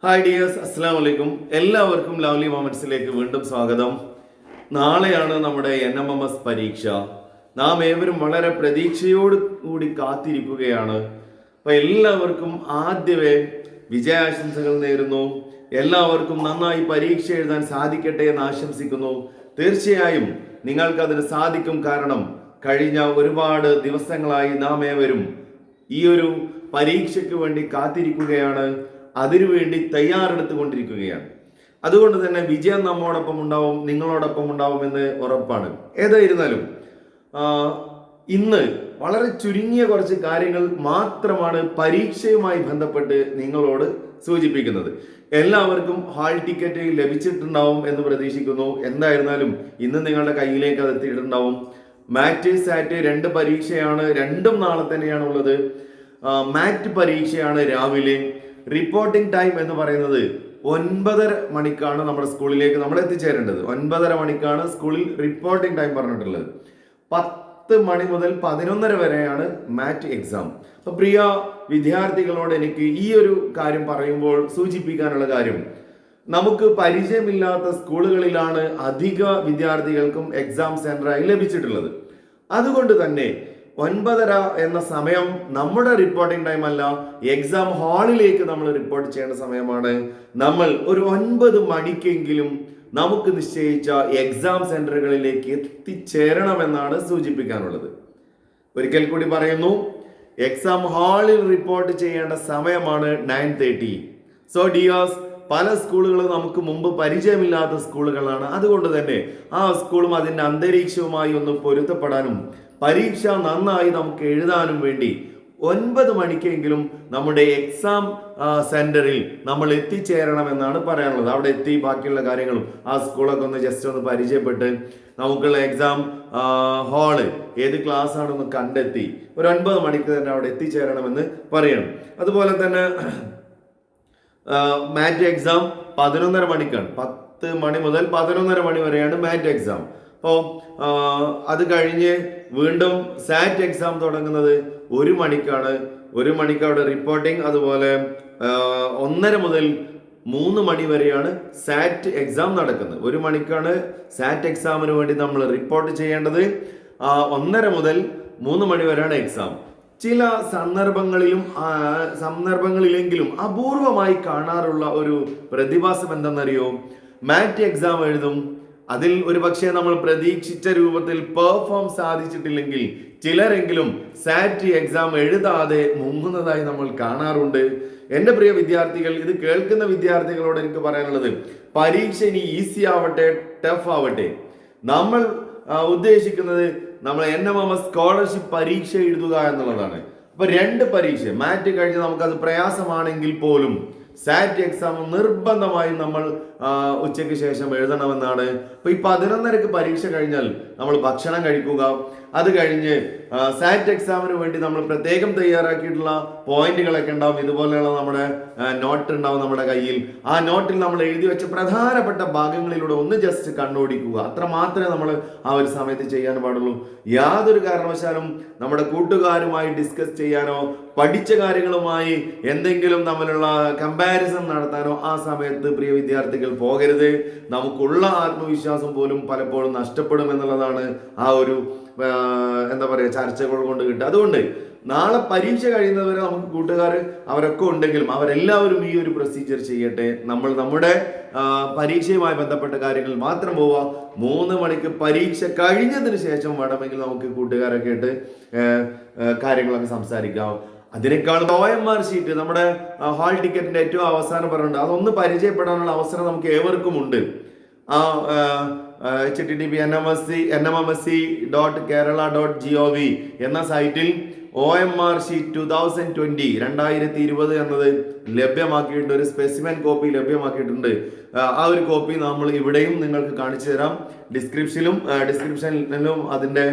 Hi dears, അസ്സാം വലൈക്കും. എല്ലാവർക്കും ലവ്ലി മൊമെന്റ്സിലേക്ക് വീണ്ടും സ്വാഗതം. നാളെയാണ് നമ്മുടെ NMMS പരീക്ഷ. നാം ഏവരും വളരെ പ്രതീക്ഷയോട് കൂടി കാത്തിരിക്കുകയാണ്. അപ്പൊ എല്ലാവർക്കും ആദ്യമേ വിജയാശംസകൾ നേരുന്നു. എല്ലാവർക്കും നന്നായി പരീക്ഷ എഴുതാൻ സാധിക്കട്ടെ എന്ന് ആശംസിക്കുന്നു. തീർച്ചയായും നിങ്ങൾക്കതിന് സാധിക്കും. കാരണം കഴിഞ്ഞ ഒരുപാട് ദിവസങ്ങളായി നാം ഏവരും ഈ ഒരു പരീക്ഷയ്ക്ക് വേണ്ടി കാത്തിരിക്കുകയാണ്, അതിനുവേണ്ടി തയ്യാറെടുത്തുകൊണ്ടിരിക്കുകയാണ്. അതുകൊണ്ട് തന്നെ വിജയം നമ്മോടൊപ്പം ഉണ്ടാവും, നിങ്ങളോടൊപ്പം ഉണ്ടാവുമെന്ന് ഉറപ്പാണ്. ഏതായിരുന്നാലും ഇന്ന് വളരെ ചുരുങ്ങിയ കുറച്ച് കാര്യങ്ങൾ മാത്രമാണ് പരീക്ഷയുമായി ബന്ധപ്പെട്ട് നിങ്ങളോട് സൂചിപ്പിക്കുന്നത്. എല്ലാവർക്കും ഹാൾ ടിക്കറ്റ് ലഭിച്ചിട്ടുണ്ടാവും എന്ന് പ്രതീക്ഷിക്കുന്നു. എന്തായിരുന്നാലും ഇന്ന് നിങ്ങളുടെ കയ്യിലേക്ക് അത് എത്തിയിട്ടുണ്ടാവും. മാറ്റ് സാറ്റ് 2 പരീക്ഷയാണ്, രണ്ടും നാളെ തന്നെയാണ് ഉള്ളത്. മാറ്റ് പരീക്ഷയാണ് രാവിലെ. റിപ്പോർട്ടിംഗ് ടൈം എന്ന് പറയുന്നത് 9:30 മണിക്കാണ് നമ്മുടെ സ്കൂളിലേക്ക് നമ്മൾ എത്തിച്ചേരേണ്ടത്. 9:30 മണിക്കാണ് സ്കൂളിൽ റിപ്പോർട്ടിംഗ് ടൈം പറഞ്ഞിട്ടുള്ളത്. 10 മണി മുതൽ 11:30 വരെയാണ് മാറ്റ് എക്സാം. അപ്പൊ പ്രിയ വിദ്യാർത്ഥികളോട് എനിക്ക് ഈ ഒരു കാര്യം പറയുമ്പോൾ സൂചിപ്പിക്കാനുള്ള കാര്യം, നമുക്ക് പരിചയമില്ലാത്ത സ്കൂളുകളിലാണ് അധിക വിദ്യാർത്ഥികൾക്കും എക്സാം സെന്ററായി ലഭിച്ചിട്ടുള്ളത്. അതുകൊണ്ട് തന്നെ 9:30 എന്ന സമയം നമ്മുടെ റിപ്പോർട്ടിംഗ് ടൈം അല്ല, എക്സാം ഹാളിലേക്ക് നമ്മൾ റിപ്പോർട്ട് ചെയ്യേണ്ട സമയമാണ്. നമ്മൾ ഒരു 9 മണിക്കെങ്കിലും നമുക്ക് നിശ്ചയിച്ച എക്സാം സെന്ററുകളിലേക്ക് എത്തിച്ചേരണമെന്നാണ് സൂചിപ്പിക്കാനുള്ളത്. ഒരിക്കൽ കൂടി പറയുന്നു, എക്സാം ഹാളിൽ റിപ്പോർട്ട് ചെയ്യേണ്ട സമയമാണ് 9:30. സോ ഡിയേഴ്സ്, പല സ്കൂളുകളും നമുക്ക് മുമ്പ് പരിചയമില്ലാത്ത സ്കൂളുകളാണ്. അതുകൊണ്ട് തന്നെ ആ സ്കൂളും അതിൻ്റെ അന്തരീക്ഷവുമായി ഒന്ന് പൊരുത്തപ്പെടാനും പരീക്ഷ നന്നായി നമുക്ക് എഴുതാനും വേണ്ടി 9 മണിക്കെങ്കിലും നമ്മുടെ എക്സാം സെന്ററിൽ നമ്മൾ എത്തിച്ചേരണമെന്നാണ് പറയാനുള്ളത്. അവിടെ എത്തി ബാക്കിയുള്ള കാര്യങ്ങളും ആ സ്കൂളൊക്കെ ഒന്ന് ജസ്റ്റ് ഒന്ന് പരിചയപ്പെട്ട് നമുക്കുള്ള എക്സാം ഹാള് ഏത് ക്ലാസ് ആണെന്ന് കണ്ടെത്തി ഒരു 9 മണിക്ക് തന്നെ അവിടെ എത്തിച്ചേരണമെന്ന് പറയണം. അതുപോലെ തന്നെ മാറ്റ് എക്സാം 11:30 മണിക്കാണ്. 10 മണി മുതൽ 11:30 മണി വരെയാണ് മാറ്റ് എക്സാം. അപ്പോൾ അത് കഴിഞ്ഞ് വീണ്ടും സാറ്റ് എക്സാം തുടങ്ങുന്നത് 1 മണിക്കാണ്. 1 മണിക്ക് അവിടെ റിപ്പോർട്ടിംഗ്. അതുപോലെ 1:30 മുതൽ 3 മണി വരെയാണ് സാറ്റ് എക്സാം നടക്കുന്നത്. 1 മണിക്കാണ് സാറ്റ് എക്സാമിന് വേണ്ടി നമ്മൾ റിപ്പോർട്ട് ചെയ്യേണ്ടത്. 1:30 മുതൽ 3 മണി വരെയാണ് എക്സാം. ചില സന്ദർഭങ്ങളിലെങ്കിലും അപൂർവമായി കാണാറുള്ള ഒരു പ്രതിഭാസം എന്തെന്നറിയോ? മാറ്റ് എക്സാം എഴുതും, അതിൽ ഒരു പക്ഷേ നമ്മൾ പ്രതീക്ഷിച്ച രൂപത്തിൽ പെർഫോം സാധിച്ചിട്ടില്ലെങ്കിൽ ചിലരെങ്കിലും സാറ്റ് എക്സാം എഴുതാതെ മുങ്ങുന്നതായി നമ്മൾ കാണാറുണ്ട്. എൻ്റെ പ്രിയ വിദ്യാർത്ഥികൾ, ഇത് കേൾക്കുന്ന വിദ്യാർത്ഥികളോട് എനിക്ക് പറയാനുള്ളത്, പരീക്ഷ ഇനി ഈസി ആവട്ടെ ടഫ് ആവട്ടെ, നമ്മൾ ഉദ്ദേശിക്കുന്നത് നമ്മൾ NMMS സ്കോളർഷിപ്പ് പരീക്ഷ എഴുതുക എന്നുള്ളതാണ്. അപ്പൊ 2 പരീക്ഷ മാറ്റ് കഴിഞ്ഞ് നമുക്കത് പ്രയാസമാണെങ്കിൽ പോലും സാറ്റ് എക്സാം നിർബന്ധമായും നമ്മൾ ഉച്ചയ്ക്ക് ശേഷം എഴുതണമെന്നാണ്. അപ്പൊ ഈ 11:30 പരീക്ഷ കഴിഞ്ഞാൽ നമ്മൾ ഭക്ഷണം കഴിക്കുക. അത് കഴിഞ്ഞ് സാറ്റ് എക്സാമിന് വേണ്ടി നമ്മൾ പ്രത്യേകം തയ്യാറാക്കിയിട്ടുള്ള പോയിന്റുകളൊക്കെ ഉണ്ടാവും. ഇതുപോലെയുള്ള നമ്മുടെ നോട്ട് ഉണ്ടാവും നമ്മുടെ കയ്യിൽ. ആ നോട്ടിൽ നമ്മൾ എഴുതി വെച്ച പ്രധാനപ്പെട്ട ഭാഗങ്ങളിലൂടെ ഒന്ന് ജസ്റ്റ് കണ്ണോടിക്കുക. അത്ര മാത്രമേ നമ്മൾ ആ ഒരു സമയത്ത് ചെയ്യാൻ പാടുള്ളൂ. യാതൊരു കാരണവശാലും നമ്മുടെ കൂട്ടുകാരുമായി ഡിസ്കസ് ചെയ്യാനോ പഠിച്ച കാര്യങ്ങളുമായി എന്തെങ്കിലും തമ്മിലുള്ള കമ്പാരിസൺ നടത്താനോ ആ സമയത്ത് പ്രിയ വിദ്യാർത്ഥികൾ പോകരുത്. നമുക്കുള്ള ആത്മവിശ്വാസം പോലും പലപ്പോഴും നഷ്ടപ്പെടും എന്നുള്ളതാണ് ആ ഒരു എന്താ പറയുക ചർച്ചകൾ കൊണ്ട് കിട്ടുക. അതുകൊണ്ട് നാളെ പരീക്ഷ കഴിയുന്നവരെ നമുക്ക് കൂട്ടുകാർ അവരൊക്കെ ഉണ്ടെങ്കിലും അവരെല്ലാവരും ഈ ഒരു പ്രൊസീജിയർ ചെയ്യട്ടെ. നമ്മൾ നമ്മുടെ പരീക്ഷയുമായി ബന്ധപ്പെട്ട കാര്യങ്ങൾ മാത്രം പോവുക. 3 മണിക്ക് പരീക്ഷ കഴിഞ്ഞതിന് ശേഷം വേണമെങ്കിൽ നമുക്ക് കൂട്ടുകാരൊക്കെ ആയിട്ട് കാര്യങ്ങളൊക്കെ സംസാരിക്കാം. അതിനേക്കാളും OMR ഷീറ്റ് നമ്മുടെ ഹാൾ ടിക്കറ്റിന്റെ ഏറ്റവും അവസാനം പറഞ്ഞിട്ടുണ്ട്, അതൊന്ന് പരിചയപ്പെടാനുള്ള അവസരം നമുക്ക് ഏവർക്കും ഉണ്ട്. http nmmse.kerala.gov എന്ന സൈറ്റിൽ OMR ഷീറ്റ് 2020 എന്നത് ലഭ്യമാക്കിയിട്ടുണ്ട്. ഒരു സ്പെസിമെൻ കോപ്പി ലഭ്യമാക്കിയിട്ടുണ്ട്. ആ ഒരു കോപ്പി നമ്മൾ ഇവിടെയും നിങ്ങൾക്ക് കാണിച്ചു തരാം. ഡിസ്ക്രിപ്ഷനിലും അതിന്റെ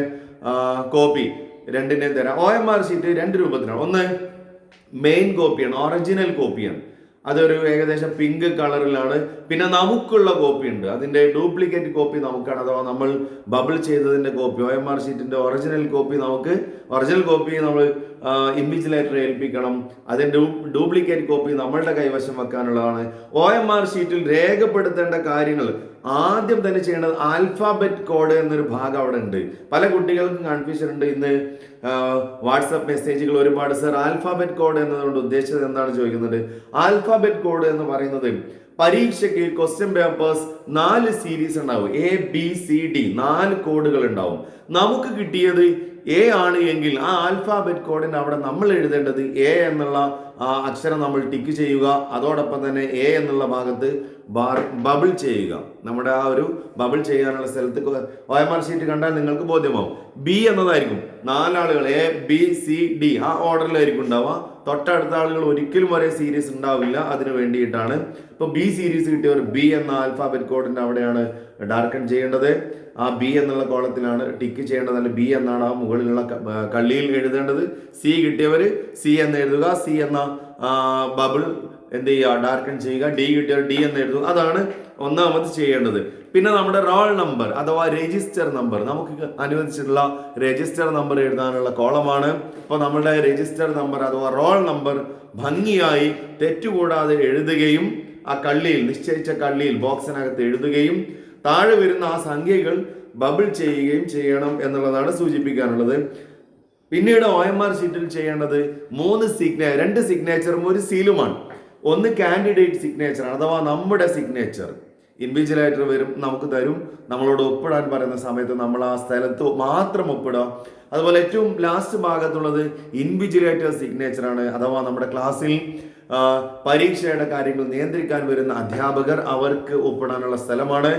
കോപ്പി രണ്ടിനെയും തരാം. OMR ഷീറ്റ് 2 രൂപത്തിലാണ്. ഒന്ന് മെയിൻ കോപ്പിയാണ്, ഒറിജിനൽ കോപ്പിയാണ്. അതൊരു ഏകദേശം പിങ്ക് കളറിലാണ്. പിന്നെ നമുക്കുള്ള കോപ്പി ഉണ്ട്, അതിന്റെ ഡ്യൂപ്ലിക്കേറ്റ് കോപ്പി നമുക്കാണ്. അഥവാ നമ്മൾ ബബിൾ ചെയ്തതിന്റെ കോപ്പി, OMR ഷീറ്റിന്റെ ഒറിജിനൽ കോപ്പി നമ്മൾ ഇൻവിജിലേറ്റർ ഏൽപ്പിക്കണം. അതിൻ്റെ ഡ്യൂപ്ലിക്കേറ്റ് കോപ്പി നമ്മളുടെ കൈവശം വെക്കാനുള്ളതാണ്. OMR ഷീറ്റിൽ രേഖപ്പെടുത്തേണ്ട കാര്യങ്ങൾ ആദ്യം തന്നെ ചെയ്യേണ്ടത് ആൽഫാബറ്റ് കോഡ് എന്നൊരു ഭാഗം അവിടെ ഉണ്ട്. പല കുട്ടികൾക്കും കൺഫ്യൂഷൻ ഉണ്ട്. ഇന്ന് വാട്സപ്പ് മെസ്സേജുകൾ ഒരുപാട്, സർ ആൽഫാബറ്റ് കോഡ് എന്നതുകൊണ്ട് ഉദ്ദേശിച്ചത് എന്താണ് ചോദിക്കുന്നുണ്ട്. ആൽഫാബറ്റ് കോഡ് എന്ന് പറയുന്നത് പരീക്ഷയ്ക്ക് ക്വസ്റ്റ്യൻ പേപ്പേഴ്സ് 4 സീരീസ് ഉണ്ടാവും. ABCD 4 കോഡുകൾ ഉണ്ടാവും. നമുക്ക് കിട്ടിയത് A ആണ് എങ്കിൽ ആ ആൽഫാബറ്റ് കോഡിന് അവിടെ നമ്മൾ എഴുതേണ്ടത് A എന്നുള്ള അക്ഷരം നമ്മൾ ടിക്ക് ചെയ്യുക. അതോടൊപ്പം തന്നെ A എന്നുള്ള ഭാഗത്ത് ബബിൾ ചെയ്യുക. നമ്മുടെ ആ ഒരു ബബിൾ ചെയ്യാനുള്ള സ്ഥലത്ത് OMR ഷീറ്റ് കണ്ടാൽ നിങ്ങൾക്ക് ബോധ്യമാവും. B എന്നതായിരിക്കും 4 ആളുകൾ ABCD ആ ഓർഡറിലായിരിക്കും ഉണ്ടാവുക. തൊട്ടടുത്ത ആളുകൾ ഒരിക്കലും ഒരേ സീരീസ് ഉണ്ടാവില്ല. അതിന് വേണ്ടിയിട്ടാണ് ഇപ്പൊ B സീരീസ് കിട്ടിയവർ B എന്ന ആൽഫാബറ്റ് കോഡിന്റെ അവിടെയാണ് ഡാർക്കൺ ചെയ്യേണ്ടത്. ആ B എന്നുള്ള കോളത്തിലാണ് ടിക്ക് ചെയ്യേണ്ടത്. അല്ല B എന്നാണ് ആ മുകളിലുള്ള കള്ളിയിൽ എഴുതേണ്ടത്. C കിട്ടിയവർ C എന്ന് എഴുതുക. C എന്ന ബബിൾ എന്ത് ചെയ്യുക, ഡാർക്കൺ ചെയ്യുക. D കിട്ടിയവർ D എന്ന് എഴുതുക. അതാണ് ഒന്നാമത് ചെയ്യേണ്ടത്. പിന്നെ നമ്മുടെ റോൾ നമ്പർ അഥവാ രജിസ്റ്റർ നമ്പർ, നമുക്ക് അനുവദിച്ചിട്ടുള്ള രജിസ്റ്റർ നമ്പർ എഴുതാനുള്ള കോളമാണ്. അപ്പോൾ നമ്മുടെ രജിസ്റ്റർ നമ്പർ അഥവാ റോൾ നമ്പർ ഭംഗിയായി തെറ്റുകൂടാതെ എഴുതുകയും ആ കള്ളിയിൽ, നിശ്ചയിച്ച കള്ളിയിൽ ബോക്സിനകത്ത് എഴുതുകയും താഴെ വരുന്ന ആ സംഖ്യകൾ ബബിൾ ചെയ്യുകയും ചെയ്യണം എന്നുള്ളതാണ് സൂചിപ്പിക്കാനുള്ളത്. പിന്നീട് OMR ഷീറ്റിൽ ചെയ്യേണ്ടത് 2 സിഗ്നേച്ചറും 1 സീലുമാണ്. ഒന്ന് കാൻഡിഡേറ്റ് സിഗ്നേച്ചർ അഥവാ നമ്മുടെ സിഗ്നേച്ചർ. ഇൻവിജിലേറ്റർ വരും, നമുക്ക് തരും, നമ്മളോട് ഒപ്പിടാൻ പറയുന്ന സമയത്ത് നമ്മൾ ആ സ്ഥലത്ത് മാത്രം ഒപ്പിടുക. അതുപോലെ ഏറ്റവും ലാസ്റ്റ് ഭാഗത്തുള്ളത് ഇൻവിജിലേറ്റർ സിഗ്നേച്ചർ ആണ്. അഥവാ നമ്മുടെ ക്ലാസ്സിൽ പരീക്ഷയുടെ കാര്യങ്ങൾ നിയന്ത്രിക്കാൻ വരുന്ന അധ്യാപകർ അവർക്ക് ഒപ്പിടാനുള്ള സ്ഥലമാണ്.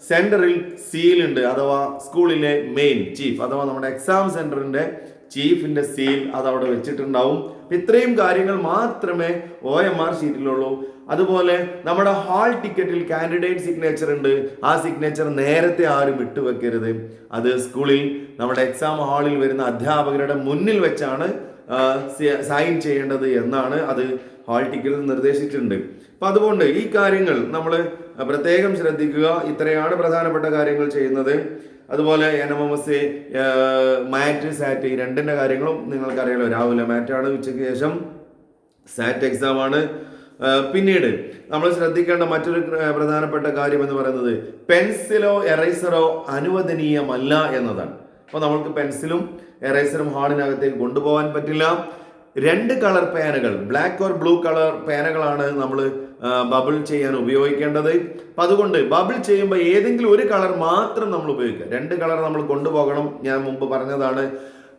സെന്ററിൽ സീൽ ഉണ്ട്, അഥവാ സ്കൂളിലെ മെയിൻ ചീഫ് അഥവാ നമ്മുടെ എക്സാം സെന്ററിന്റെ ചീഫിന്റെ സീൽ അതവിടെ വെച്ചിട്ടുണ്ടാവും. ഇത്രയും കാര്യങ്ങൾ മാത്രമേ OMR ഷീറ്റിലുള്ളൂ. അതുപോലെ നമ്മുടെ ഹാൾ ടിക്കറ്റിൽ കാൻഡിഡേറ്റ് സിഗ്നേച്ചർ ഉണ്ട്. ആ സിഗ്നേച്ചർ നേരത്തെ ആരും വിട്ടുവെക്കരുത്. അത് സ്കൂളിൽ നമ്മുടെ എക്സാം ഹാളിൽ വരുന്ന അധ്യാപകരുടെ മുന്നിൽ വെച്ചാണ് സൈൻ ചെയ്യേണ്ടത് എന്നാണ് അത് ഹാൾ ടിക്കറ്റിൽ നിർദ്ദേശിച്ചിട്ടുണ്ട്. അപ്പൊ അതുകൊണ്ട് ഈ കാര്യങ്ങൾ നമ്മൾ പ്രത്യേകം ശ്രദ്ധിക്കുക. ഇത്രയാണ് പ്രധാനപ്പെട്ട കാര്യങ്ങൾ ചെയ്യുന്നത്. അതുപോലെ NMMSE മാറ്റ് സാറ്റ് ഈ രണ്ടിന്റെ കാര്യങ്ങളും നിങ്ങൾക്കറിയാലോ. രാവിലെ മാറ്റാണ്, ഉച്ചയ്ക്ക് ശേഷം സാറ്റ് എക്സാം ആണ്. പിന്നീട് നമ്മൾ ശ്രദ്ധിക്കേണ്ട മറ്റൊരു പ്രധാനപ്പെട്ട കാര്യം എന്ന് പറയുന്നത് പെൻസിലോ എറൈസറോ അനുവദനീയമല്ല എന്നതാണ്. അപ്പോൾ നമ്മൾക്ക് പെൻസിലും എറൈസറും ഹാളിനകത്തേക്ക് കൊണ്ടുപോകാൻ പറ്റില്ല. 2 കളർ പേനകൾ, ബ്ലാക്ക് ഓർ ബ്ലൂ കളർ പേനകളാണ് നമ്മൾ ബബിൾ ചെയ്യാൻ ഉപയോഗിക്കേണ്ടത്. അപ്പം അതുകൊണ്ട് ബബിൾ ചെയ്യുമ്പോൾ ഏതെങ്കിലും ഒരു കളർ മാത്രം നമ്മൾ ഉപയോഗിക്കുക. 2 കളർ നമ്മൾ കൊണ്ടുപോകണം. ഞാൻ മുമ്പ് പറഞ്ഞതാണ്.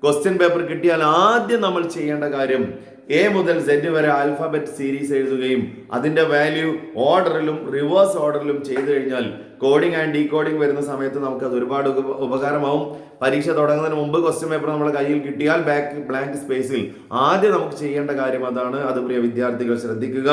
ക്വസ്റ്റ്യൻ പേപ്പർ കിട്ടിയാൽ ആദ്യം നമ്മൾ ചെയ്യേണ്ട കാര്യം A മുതൽ Z വരെ ആൽഫാബറ്റ് സീരീസ് എഴുതുകയും അതിന്റെ വാല്യൂ ഓർഡറിലും റിവേഴ്സ് ഓർഡറിലും ചെയ്തു കഴിഞ്ഞാൽ കോഡിംഗ് ആൻഡ് ഡീകോഡിംഗ് വരുന്ന സമയത്ത് നമുക്ക് അത് ഒരുപാട് ഉപകാരമാവും. പരീക്ഷ തുടങ്ങുന്നതിന് മുമ്പ് ക്വസ്റ്റ്യൻ പേപ്പർ നമ്മുടെ കയ്യിൽ കിട്ടിയാൽ ബ്ലാങ്ക് സ്പേസിൽ ആദ്യം നമുക്ക് ചെയ്യേണ്ട കാര്യം അതാണ്. അത് പ്രിയ വിദ്യാർത്ഥികൾ ശ്രദ്ധിക്കുക.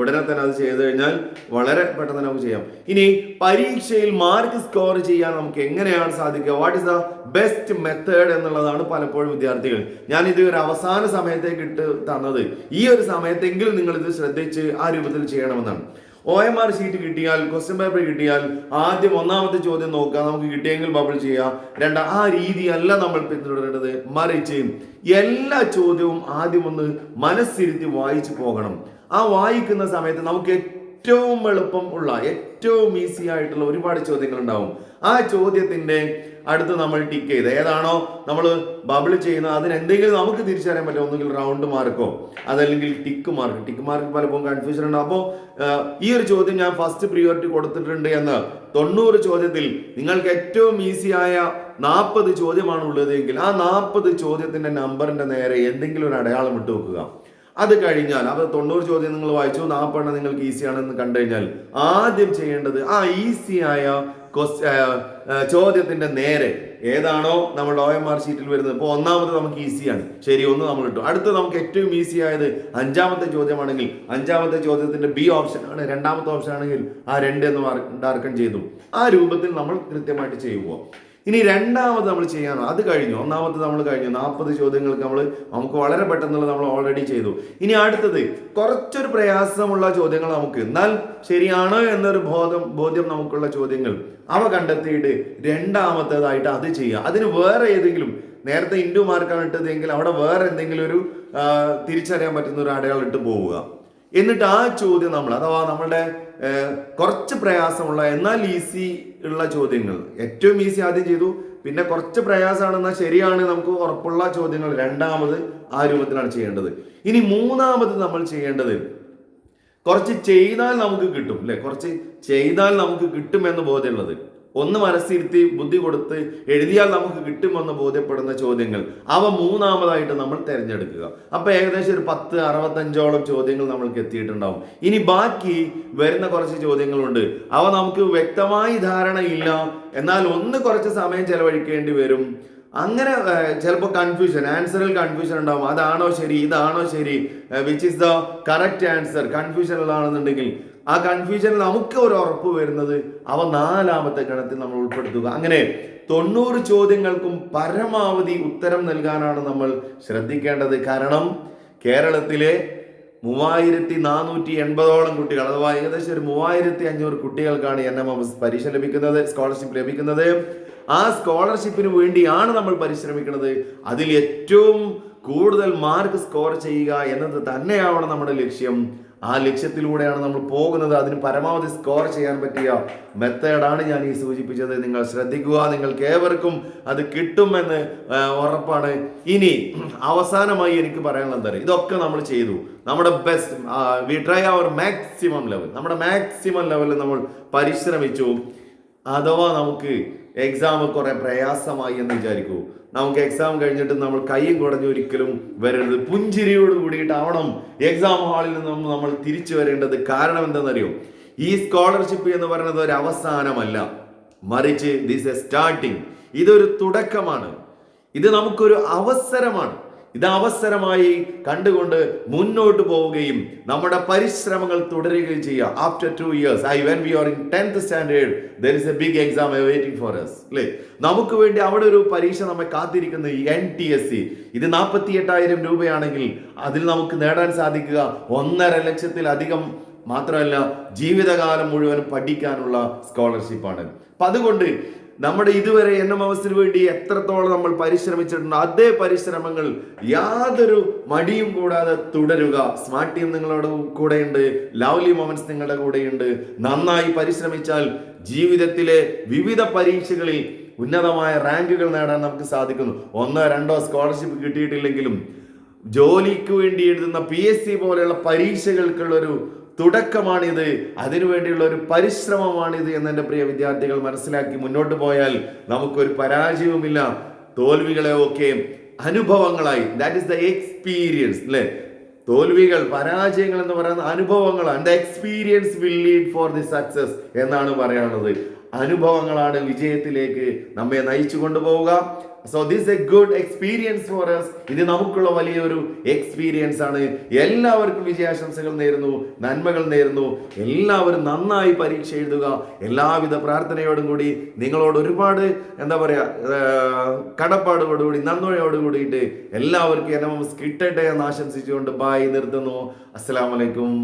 ഉടനെ തന്നെ അത് ചെയ്തു കഴിഞ്ഞാൽ വളരെ പെട്ടെന്ന് നമുക്ക് ചെയ്യാം. ഇനി പരീക്ഷയിൽ മാർക്ക് സ്കോർ ചെയ്യാൻ നമുക്ക് എങ്ങനെയാണ് സാധിക്കുക, what is the best method എന്നുള്ളതാണ് പലപ്പോഴും വിദ്യാർത്ഥികൾ ഞാൻ ഇത് ഒരു അവസാന സമയത്തേക്ക് ഇട്ട് തന്നത്. ഈ ഒരു സമയത്തെങ്കിലും നിങ്ങൾ ഇത് ശ്രദ്ധിച്ച് ആ രൂപത്തിൽ ചെയ്യണമെന്നാണ്. OMR ഷീറ്റ് കിട്ടിയാൽ, ക്വസ്റ്റ്യൻ പേപ്പർ കിട്ടിയാൽ ആദ്യം ഒന്നാമത്തെ ചോദ്യം നോക്കുക, നമുക്ക് കിട്ടിയെങ്കിൽ ബബിൾ ചെയ്യുക. ആ രീതിയല്ല നമ്മൾ പിന്തുടരേണ്ടത്. മറിച്ച് എല്ലാ ചോദ്യവും ആദ്യം ഒന്ന് മനസ്സിരുത്തി വായിച്ചു പോകണം. ആ വായിക്കുന്ന സമയത്ത് നമുക്ക് ഏറ്റവും എളുപ്പം ഉള്ള, ഏറ്റവും ഈസി ആയിട്ടുള്ള ഒരുപാട് ചോദ്യങ്ങൾ ഉണ്ടാവും. ആ ചോദ്യത്തിന്റെ അടുത്ത് നമ്മൾ ടിക്ക് ചെയ്ത് ഏതാണോ നമ്മൾ ബബിൾ ചെയ്യുന്നത് അതിന് എന്തെങ്കിലും നമുക്ക് തിരിച്ചറിയാൻ പറ്റും. ഒന്നുകിൽ റൗണ്ട് മാർക്കോ അതല്ലെങ്കിൽ ടിക്ക് മാർക്ക് പലപ്പോഴും കൺഫ്യൂഷൻ ഉണ്ട്. അപ്പോൾ ഈ ഒരു ചോദ്യം ഞാൻ ഫസ്റ്റ് പ്രിയോറിറ്റി കൊടുത്തിട്ടുണ്ട് എന്ന് 90 ചോദ്യത്തിൽ നിങ്ങൾക്ക് ഏറ്റവും ഈസിയായ 40 ചോദ്യമാണ് ഉള്ളതെങ്കിൽ ആ 40 ചോദ്യത്തിന്റെ നമ്പറിന്റെ നേരെ എന്തെങ്കിലും ഒരു അടയാളം ഇട്ട് വെക്കുക. അത് കഴിഞ്ഞാൽ അത് 90 ചോദ്യം നിങ്ങൾ വായിച്ചു, 40 നിങ്ങൾക്ക് ഈസിയാണെന്ന് കണ്ടു കഴിഞ്ഞാൽ ആദ്യം ചെയ്യേണ്ടത് ആ ഈസിയായ ചോദ്യത്തിന്റെ നേരെ ഏതാണോ നമ്മുടെ OMR ഷീറ്റിൽ വരുന്നത്. ഇപ്പോൾ ഒന്നാമത് നമുക്ക് ഈസിയാണ്, ശരി, 1 നമ്മൾ ഇട്ടു. അടുത്ത് നമുക്ക് ഏറ്റവും ഈസി ആയത് 5ാമത്തെ ചോദ്യമാണെങ്കിൽ 5ാമത്തെ ചോദ്യത്തിന്റെ B ഓപ്ഷൻ ആണ്. 2ാമത്തെ ഓപ്ഷൻ ആണെങ്കിൽ ആ 2 എന്ന് ഡാർക്കൺ ചെയ്തു. ആ രൂപത്തിൽ നമ്മൾ കൃത്യമായിട്ട് ചെയ്യുക. ഇനി രണ്ടാമത് നമ്മൾ ചെയ്യാനോ അത് കഴിഞ്ഞു. ഒന്നാമത് നമ്മൾ കഴിഞ്ഞു, 40 ചോദ്യങ്ങൾക്ക് നമുക്ക് വളരെ പെട്ടെന്നുള്ള നമ്മൾ ഓൾറെഡി ചെയ്തു. ഇനി അടുത്തത് കുറച്ചൊരു പ്രയാസമുള്ള ചോദ്യങ്ങൾ നമുക്ക്, എന്നാൽ ശരിയാണ് എന്നൊരു ബോധ്യം നമുക്കുള്ള ചോദ്യങ്ങൾ അവ കണ്ടെത്തിയിട്ട് രണ്ടാമത്തേതായിട്ട് അത് ചെയ്യുക. അതിന് വേറെ ഏതെങ്കിലും, നേരത്തെ ഇൻഡു മാർക്കാണ് ഇട്ടതെങ്കിൽ അവിടെ വേറെ എന്തെങ്കിലും ഒരു തിരിച്ചറിയാൻ പറ്റുന്ന ഒരു അടയാളം ഇട്ട് പോവുക. എന്നിട്ട് ആ ചോദ്യം നമ്മൾ, അഥവാ നമ്മളുടെ കുറച്ച് പ്രയാസമുള്ള എന്നാൽ ഈസി ഉള്ള ചോദ്യങ്ങൾ, ഏറ്റവും ഈസി ആദ്യം ചെയ്തു, പിന്നെ കുറച്ച് പ്രയാസമാണെന്നാൽ ശരിയാണ് നമുക്ക് ഉറപ്പുള്ള ചോദ്യങ്ങൾ രണ്ടാമത് ആ രൂപത്തിലാണ് ചെയ്യേണ്ടത്. ഇനി മൂന്നാമത് നമ്മൾ ചെയ്യേണ്ടത്, കുറച്ച് ചെയ്താൽ നമുക്ക് കിട്ടും അല്ലെ, കുറച്ച് ചെയ്താൽ നമുക്ക് കിട്ടുമെന്ന് ബോധ്യമുള്ളത്, ഒന്ന് മനസ്സിരുത്തി ബുദ്ധി കൊടുത്ത് എഴുതിയാൽ നമുക്ക് കിട്ടുമെന്ന് ബോധ്യപ്പെടുന്ന ചോദ്യങ്ങൾ, അവ മൂന്നാമതായിട്ട് നമ്മൾ തിരഞ്ഞെടുക്കുക. അപ്പൊ ഏകദേശം ഒരു 65ഓളം ചോദ്യങ്ങൾ നമ്മൾക്ക് എത്തിയിട്ടുണ്ടാവും. ഇനി ബാക്കി വരുന്ന കുറച്ച് ചോദ്യങ്ങളുണ്ട്, അവ നമുക്ക് വ്യക്തമായി ധാരണയില്ല, എന്നാൽ ഒന്ന് കുറച്ച് സമയം ചെലവഴിക്കേണ്ടി വരും. അങ്ങനെ ചിലപ്പോൾ കൺഫ്യൂഷൻ, ആൻസറിൽ കൺഫ്യൂഷൻ ഉണ്ടാവും, അതാണോ ശരി ഇതാണോ ശരി, which is the correct answer, confusion ഉള്ളതാണെന്നുണ്ടെങ്കിൽ ആ കൺഫ്യൂഷൻ നമുക്ക് ഒരു ഉറപ്പ് വരുന്നത് അവ നാലാമത്തെ ഗണത്തിൽ നമ്മൾ ഉൾപ്പെടുത്തുക. അങ്ങനെ 90 ചോദ്യങ്ങൾക്കും പരമാവധി ഉത്തരം നൽകാനാണ് നമ്മൾ ശ്രദ്ധിക്കേണ്ടത്. കാരണം കേരളത്തിലെ 3480ഓളം കുട്ടികൾ, അഥവാ ഏകദേശം ഒരു 3500 കുട്ടികൾക്കാണ് NMMS പരീക്ഷ ലഭിക്കുന്നത്, സ്കോളർഷിപ്പ് ലഭിക്കുന്നത്. ആ സ്കോളർഷിപ്പിന് വേണ്ടിയാണ് നമ്മൾ പരിശ്രമിക്കുന്നത്. അതിൽ ഏറ്റവും കൂടുതൽ മാർക്ക് സ്കോർ ചെയ്യുക എന്നത് തന്നെയാവണം നമ്മുടെ ലക്ഷ്യം. ആ ലക്ഷ്യത്തിലൂടെയാണ് നമ്മൾ പോകുന്നത്. അതിന് പരമാവധി സ്കോർ ചെയ്യാൻ പറ്റിയ മെത്തേഡാണ് ഞാൻ ഈ സൂചിപ്പിച്ചത്. നിങ്ങൾ ശ്രദ്ധിക്കുക, നിങ്ങൾക്ക് ഏവർക്കും അത് കിട്ടുമെന്ന് ഉറപ്പാണ്. ഇനി അവസാനമായി എനിക്ക് പറയാനുള്ളത് എന്താ പറയുക, ഇതൊക്കെ നമ്മൾ ചെയ്തു, നമ്മുടെ best, we try our maximum level, നമ്മുടെ മാക്സിമം ലെവലിൽ നമ്മൾ പരിശ്രമിച്ചു. അഥവാ നമുക്ക് എക്സാം കുറെ പ്രയാസമായി എന്ന് വിചാരിക്കൂ, നമുക്ക് എക്സാം കഴിഞ്ഞിട്ട് നമ്മൾ കൈയും കുടഞ്ഞ് ഒരിക്കലും വരരുത്. പുഞ്ചിരിയോട് കൂടിയിട്ടാവണം എക്സാം ഹാളിൽ നിന്നും നമ്മൾ തിരിച്ചു വരേണ്ടത്. കാരണം എന്താണെന്നറിയോ, ഈ സ്കോളർഷിപ്പ് എന്ന് പറയുന്നത് ഒരു അവസാനമല്ല, മറിച്ച് ദിസ് എ സ്റ്റാർട്ടിങ്. ഇതൊരു തുടക്കമാണ്, ഇത് നമുക്കൊരു അവസരമാണ്. ഇത് അവസരമായി കണ്ടുകൊണ്ട് മുന്നോട്ട് പോവുകയും നമ്മുടെ പരിശ്രമങ്ങൾ തുടരുകയും ചെയ്യുക. After 2 years, when we are in 10th standard, there is a big exam awaiting for us. അല്ലേ, നമുക്ക് വേണ്ടി അവിടെ ഒരു പരീക്ഷ നമ്മെ കാത്തിരിക്കുന്ന NTSE. ഇത് 48,000 രൂപയാണെങ്കിൽ അതിൽ നമുക്ക് നേടാൻ സാധിക്കുക 1.5 ലക്ഷത്തിലധികം, മാത്രമല്ല ജീവിതകാലം മുഴുവൻ പഠിക്കാനുള്ള സ്കോളർഷിപ്പാണ്. അപ്പൊ അതുകൊണ്ട് നമ്മുടെ ഇതുവരെ NMMSന് വേണ്ടി എത്രത്തോളം നമ്മൾ പരിശ്രമിച്ചിട്ടുണ്ട്, അതേ പരിശ്രമങ്ങൾ യാതൊരു മടിയും കൂടാതെ തുടരുക. സ്മാർട്ട് ടീം നിങ്ങളുടെ കൂടെയുണ്ട്, ലവ്ലി മൊമെന്റ്സ് നിങ്ങളുടെ കൂടെയുണ്ട്. നന്നായി പരിശ്രമിച്ചാൽ ജീവിതത്തിലെ വിവിധ പരീക്ഷകളിൽ ഉന്നതമായ റാങ്കുകൾ നേടാൻ നമുക്ക് സാധിക്കുന്നു. 1-2 സ്കോളർഷിപ്പ് കിട്ടിയിട്ടില്ലെങ്കിലും ജോലിക്ക് വേണ്ടി എഴുതുന്ന PSC പോലെയുള്ള പരീക്ഷകൾക്കുള്ളൊരു തുടക്കമാണിത്, അതിനുവേണ്ടിയുള്ള ഒരു പരിശ്രമമാണിത് എന്ന് എൻ്റെ പ്രിയ വിദ്യാർത്ഥികൾ മനസ്സിലാക്കി മുന്നോട്ട് പോയാൽ നമുക്കൊരു പരാജയവുമില്ല. തോൽവികളെ ഒക്കെ അനുഭവങ്ങളായി, ദാറ്റ് ഇസ് ദ എക്സ്പീരിയൻസ് അല്ലേ, തോൽവികൾ പരാജയങ്ങൾ എന്ന് പറയുന്ന അനുഭവങ്ങളാണ്. The experience will lead for the success എന്നാണ് പറയാനുള്ളത്. അനുഭവങ്ങളാണ് വിജയത്തിലേക്ക് നമ്മെ നയിച്ചു കൊണ്ടുപോവുക. So this A good experience for us. ഇത് നമുക്കുള്ള വലിയൊരു എക്സ്പീരിയൻസ് ആണ്. എല്ലാവർക്കും വിജയാശംസകൾ നേരുന്നു, നന്മകൾ നേരുന്നു. എല്ലാവരും നന്നായി പരീക്ഷ എഴുതുക. എല്ലാവിധ പ്രാർത്ഥനയോടും കൂടി, നിങ്ങളോട് ഒരുപാട് കടപ്പാടോടുകൂടി, നന്ദിയോടുകൂടിയിട്ട് എല്ലാവർക്കും NMMS കിട്ടട്ടെ എന്ന് ആശംസിച്ചുകൊണ്ട് ബായ് നിർത്തുന്നു. അസ്സലാമു അലൈക്കും.